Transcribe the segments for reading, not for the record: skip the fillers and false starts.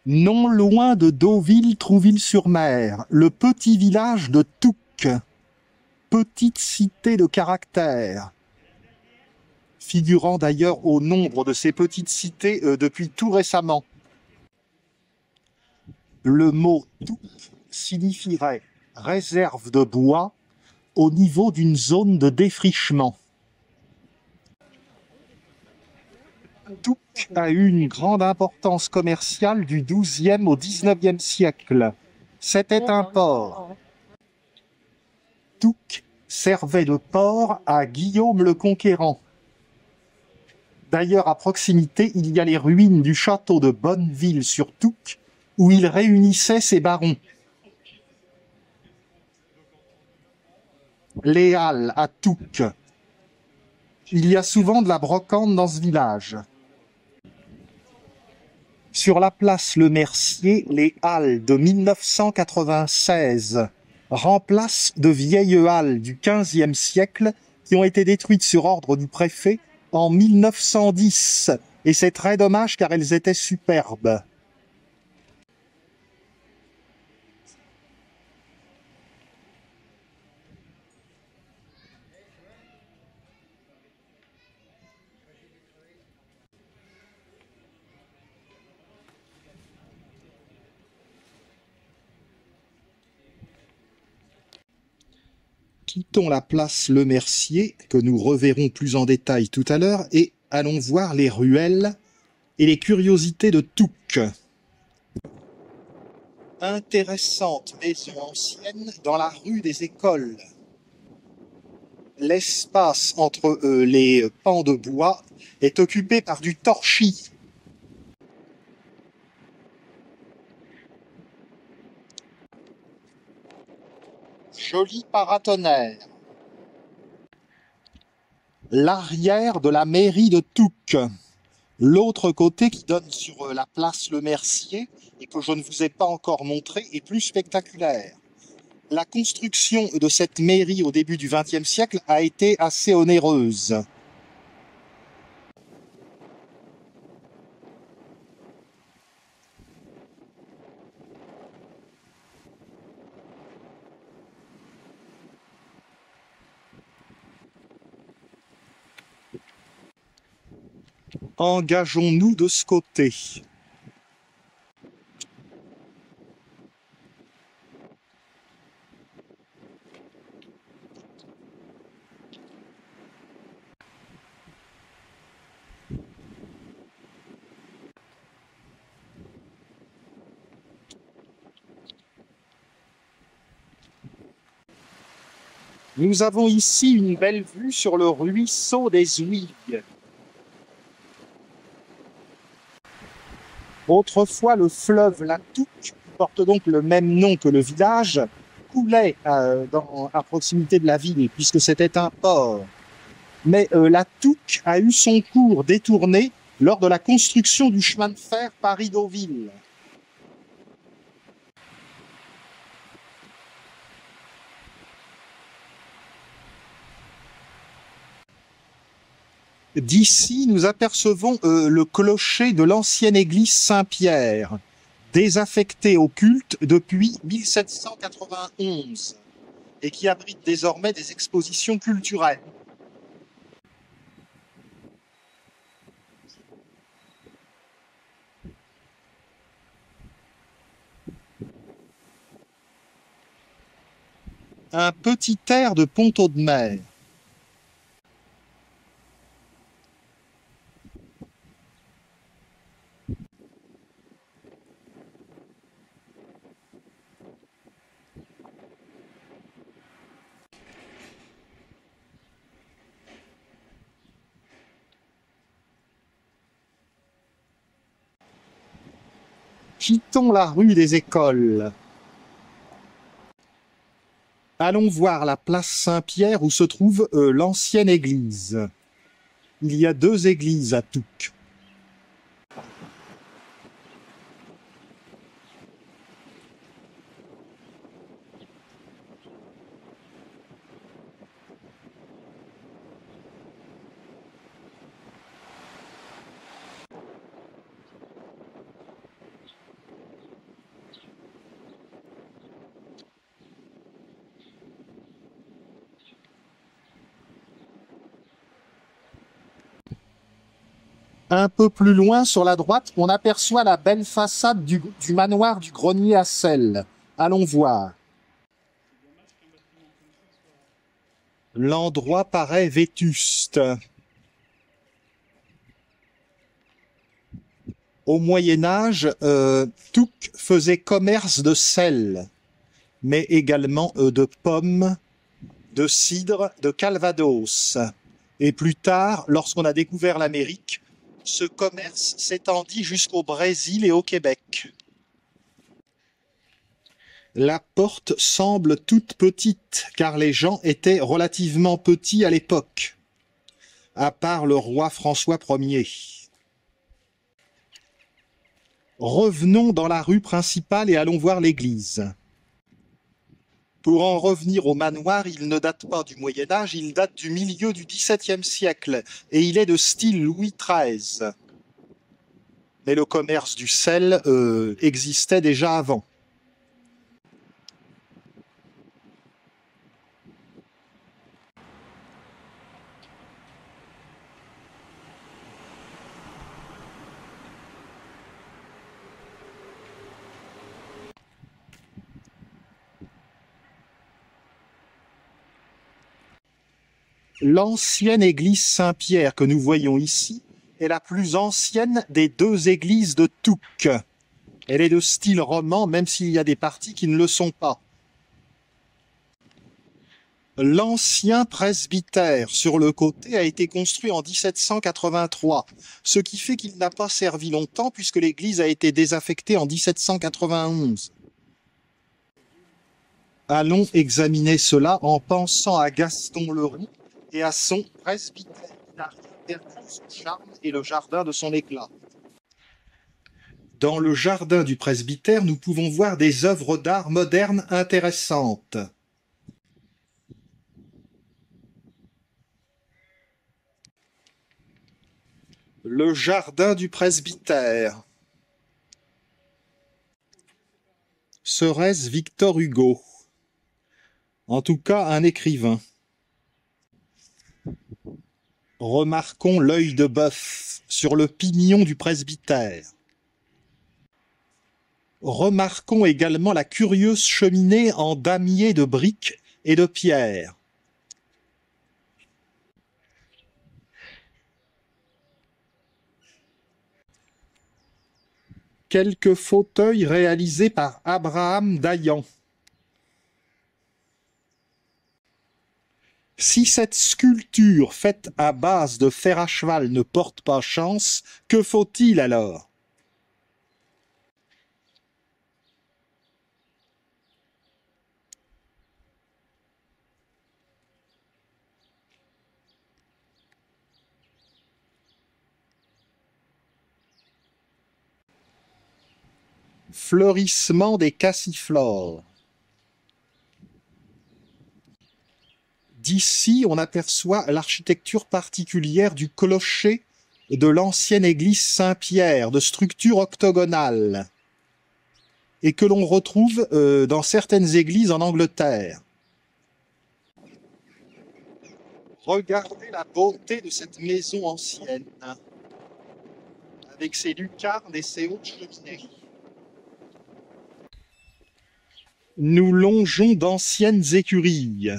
Non loin de Deauville, Trouville-sur-Mer, le petit village de Touques, petite cité de caractère, figurant d'ailleurs au nombre de ces petites cités depuis tout récemment. Le mot Touques signifierait réserve de bois au niveau d'une zone de défrichement. Touques a eu une grande importance commerciale du XIIe au XIXe siècle. C'était un port. Touques servait de port à Guillaume le Conquérant. D'ailleurs, à proximité, il y a les ruines du château de Bonneville-sur-Touques, où il réunissait ses barons. Les Halles à Touques. Il y a souvent de la brocante dans ce village. Sur la place Le Mercier, les halles de 1996 remplacent de vieilles halles du XVe siècle qui ont été détruites sur ordre du préfet en 1910. Et c'est très dommage car elles étaient superbes. Quittons la place Le Mercier, que nous reverrons plus en détail tout à l'heure, et allons voir les ruelles et les curiosités de Touques. Intéressante maison ancienne dans la rue des Écoles. L'espace entre les pans de bois est occupé par du torchis. Joli paratonnerre. L'arrière de la mairie de Touques. L'autre côté qui donne sur la place Le Mercier et que je ne vous ai pas encore montré est plus spectaculaire. La construction de cette mairie au début du XXe siècle a été assez onéreuse. Engageons-nous de ce côté. Nous avons ici une belle vue sur le ruisseau des Ouilles. Autrefois, le fleuve la Touques, qui porte donc le même nom que le village, coulait à proximité de la ville, puisque c'était un port. Mais la Touques a eu son cours détourné lors de la construction du chemin de fer Paris-Deauville. D'ici, nous apercevons le clocher de l'ancienne église Saint-Pierre, désaffecté au culte depuis 1791 et qui abrite désormais des expositions culturelles. Un petit air de Pont-Audemer. Quittons la rue des Écoles. Allons voir la place Saint-Pierre où se trouve l'ancienne église. Il y a deux églises à Touques. Un peu plus loin, sur la droite, on aperçoit la belle façade du manoir du Grenier à Sel. Allons voir. L'endroit paraît vétuste. Au Moyen Âge, Touques faisait commerce de sel, mais également de pommes, de cidre, de calvados. Et plus tard, lorsqu'on a découvert l'Amérique, ce commerce s'étendit jusqu'au Brésil et au Québec. La porte semble toute petite, car les gens étaient relativement petits à l'époque, à part le roi François Ier. Revenons dans la rue principale et allons voir l'église. Pour en revenir au manoir, il ne date pas du Moyen Âge, il date du milieu du XVIIe siècle et il est de style Louis XIII. Mais le commerce du sel existait déjà avant. L'ancienne église Saint-Pierre que nous voyons ici est la plus ancienne des deux églises de Touques. Elle est de style roman, même s'il y a des parties qui ne le sont pas. L'ancien presbytère sur le côté a été construit en 1783, ce qui fait qu'il n'a pas servi longtemps puisque l'église a été désaffectée en 1791. Allons examiner cela en pensant à Gaston Leroux et à son presbytère qui n'a rien perdu de son charme et le jardin de son éclat. Dans le jardin du presbytère, nous pouvons voir des œuvres d'art modernes intéressantes. Le jardin du presbytère. Serait-ce Victor Hugo? En tout cas, un écrivain. Remarquons l'œil de bœuf sur le pignon du presbytère. Remarquons également la curieuse cheminée en damier de briques et de pierre. Quelques fauteuils réalisés par Abraham Dayan. Si cette sculpture faite à base de fer à cheval ne porte pas chance, que faut-il alors? Fleurissement des cassiflores. D'ici, on aperçoit l'architecture particulière du clocher de l'ancienne église Saint-Pierre, de structure octogonale, et que l'on retrouve dans certaines églises en Angleterre. Regardez la beauté de cette maison ancienne, avec ses lucarnes et ses hautes cheminées. Nous longeons d'anciennes écuries.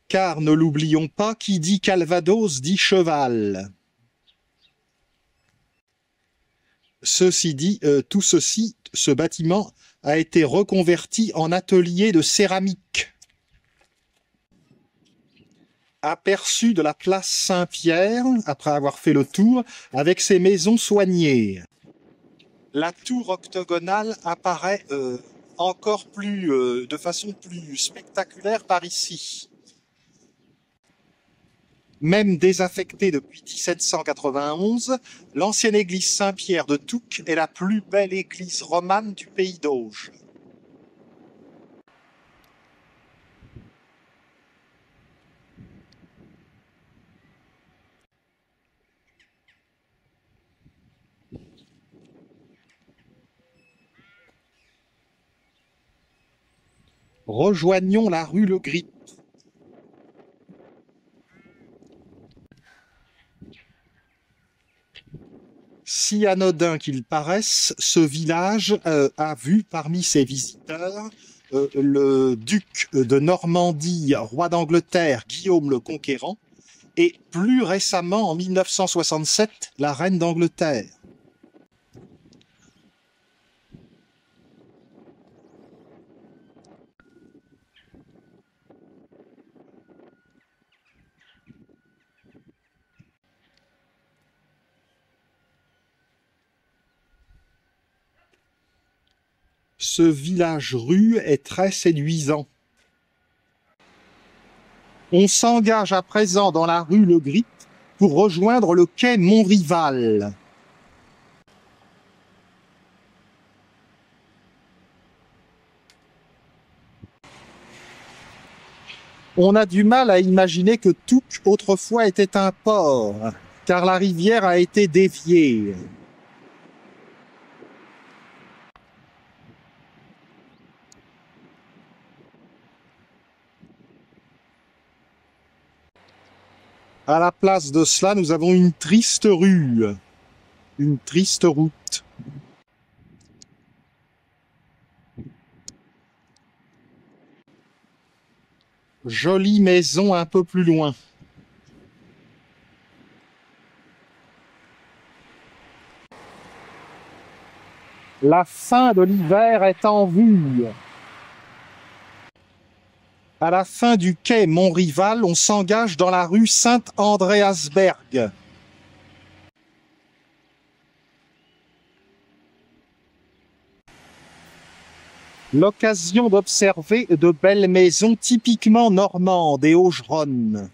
Car ne l'oublions pas, qui dit Calvados dit cheval. Ceci dit, tout ceci, ce bâtiment a été reconverti en atelier de céramique. Aperçu de la place Saint-Pierre, après avoir fait le tour, avec ses maisons soignées. La tour octogonale apparaît encore plus, de façon plus spectaculaire par ici. Même désaffectée depuis 1791, l'ancienne église Saint-Pierre de Touques est la plus belle église romane du pays d'Auge. Rejoignons la rue Le Grip. Si anodin qu'il paraisse, ce village a vu parmi ses visiteurs le duc de Normandie, roi d'Angleterre, Guillaume le Conquérant, et plus récemment, en 1967, la reine d'Angleterre. Ce village-rue est très séduisant. On s'engage à présent dans la rue Le Grit pour rejoindre le quai Montrival. On a du mal à imaginer que Touques autrefois était un port, car la rivière a été déviée. À la place de cela, nous avons une triste rue, une triste route. Jolie maison un peu plus loin. La fin de l'hiver est en vue. À la fin du quai Montrival, on s'engage dans la rue Saint-Andréasberg. L'occasion d'observer de belles maisons typiquement normandes et augeronnes.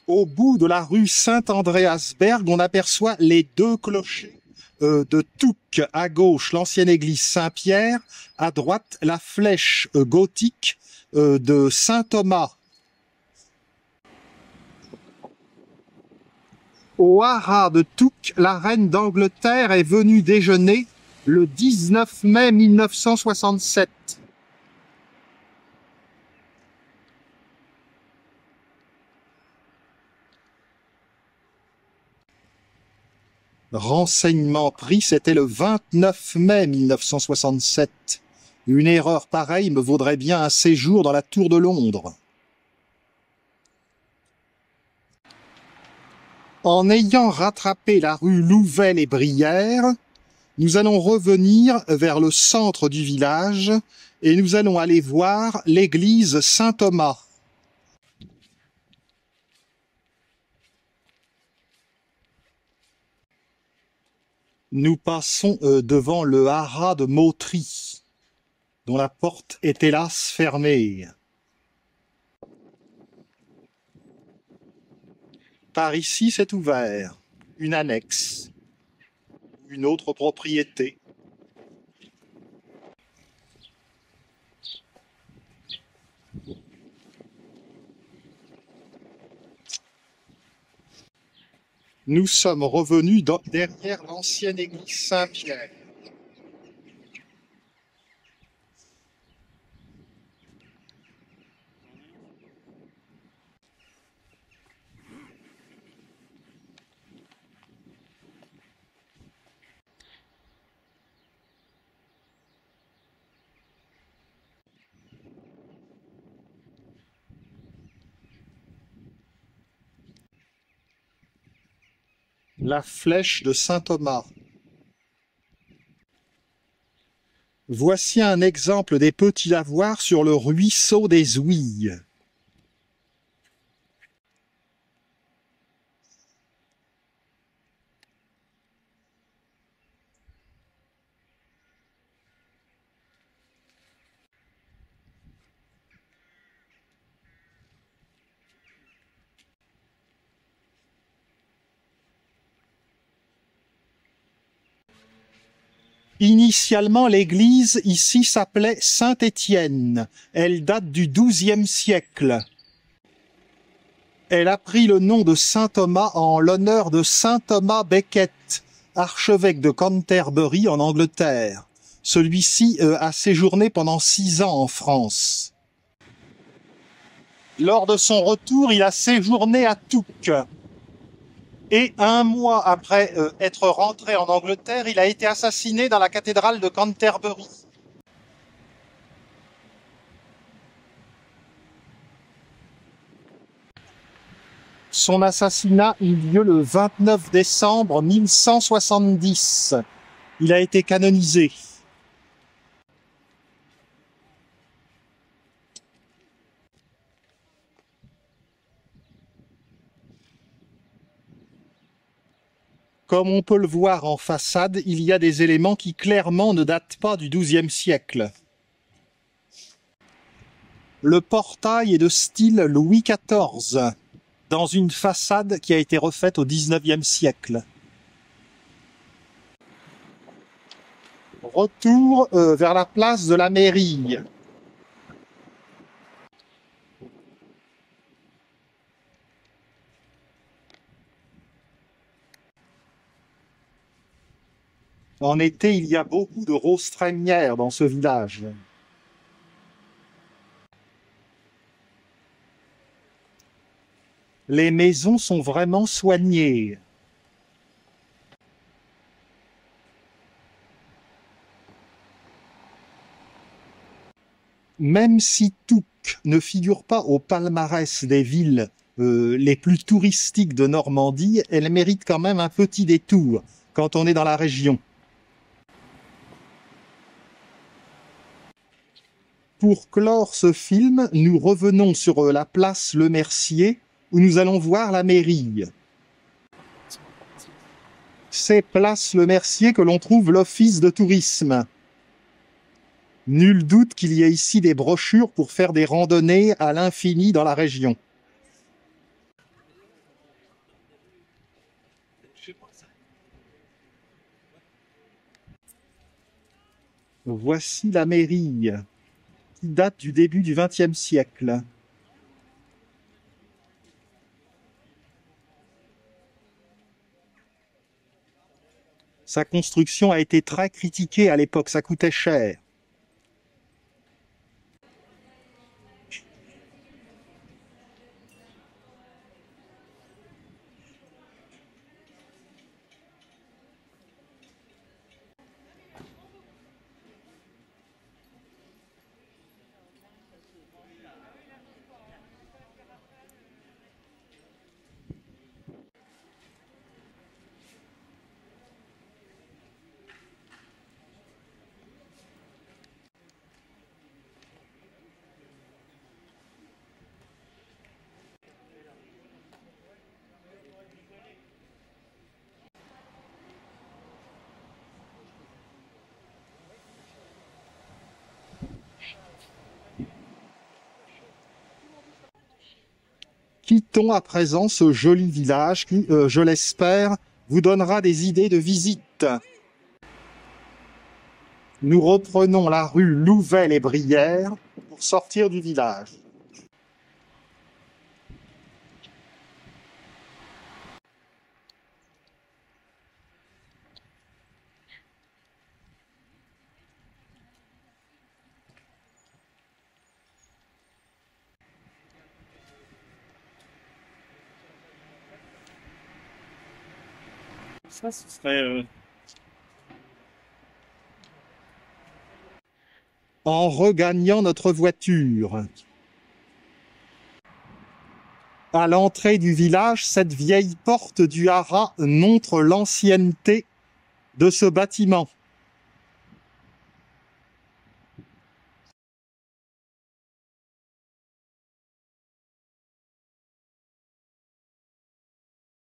Au bout de la rue Saint-Andréasberg, on aperçoit les deux clochers de Touques. À gauche, l'ancienne église Saint-Pierre, à droite, la flèche gothique de Saint-Thomas. Au haras de Touques, la reine d'Angleterre est venue déjeuner le 19 mai 1967. Renseignement pris, c'était le 29 mai 1967. Une erreur pareille me vaudrait bien un séjour dans la Tour de Londres. En ayant rattrapé la rue Louvel et Brière, nous allons revenir vers le centre du village et nous allons aller voir l'église Saint-Thomas. Nous passons devant le haras de Mautry, dont la porte est hélas fermée. Par ici, c'est ouvert. Une annexe. Une autre propriété. Nous sommes revenus derrière l'ancienne église Saint-Pierre. La flèche de Saint-Thomas. Voici un exemple des petits lavoirs sur le ruisseau des Ouilles. Initialement, l'église ici s'appelait Saint-Étienne. Elle date du XIIe siècle. Elle a pris le nom de Saint-Thomas en l'honneur de Saint Thomas Becket, archevêque de Canterbury en Angleterre. Celui-ci a séjourné pendant 6 ans en France. Lors de son retour, il a séjourné à Touques. Et un mois après être rentré en Angleterre, il a été assassiné dans la cathédrale de Canterbury. Son assassinat eut lieu le 29 décembre 1170. Il a été canonisé. Comme on peut le voir en façade, il y a des éléments qui clairement ne datent pas du XIIe siècle. Le portail est de style Louis XIV, dans une façade qui a été refaite au XIXe siècle. Retour vers la place de la mairie. En été, il y a beaucoup de roses trémières dans ce village. Les maisons sont vraiment soignées. Même si Touques ne figure pas au palmarès des villes les plus touristiques de Normandie, elle mérite quand même un petit détour quand on est dans la région. Pour clore ce film, nous revenons sur la place Le Mercier, où nous allons voir la mairie. C'est place Le Mercier que l'on trouve l'office de tourisme. Nul doute qu'il y ait ici des brochures pour faire des randonnées à l'infini dans la région. Voici la mairie, qui date du début du XXe siècle. Sa construction a été très critiquée à l'époque, ça coûtait cher. Quittons à présent ce joli village qui, je l'espère, vous donnera des idées de visite. Nous reprenons la rue Louvel et Brière pour sortir du village. Ça, ce serait... En regagnant notre voiture. À l'entrée du village, cette vieille porte du haras montre l'ancienneté de ce bâtiment.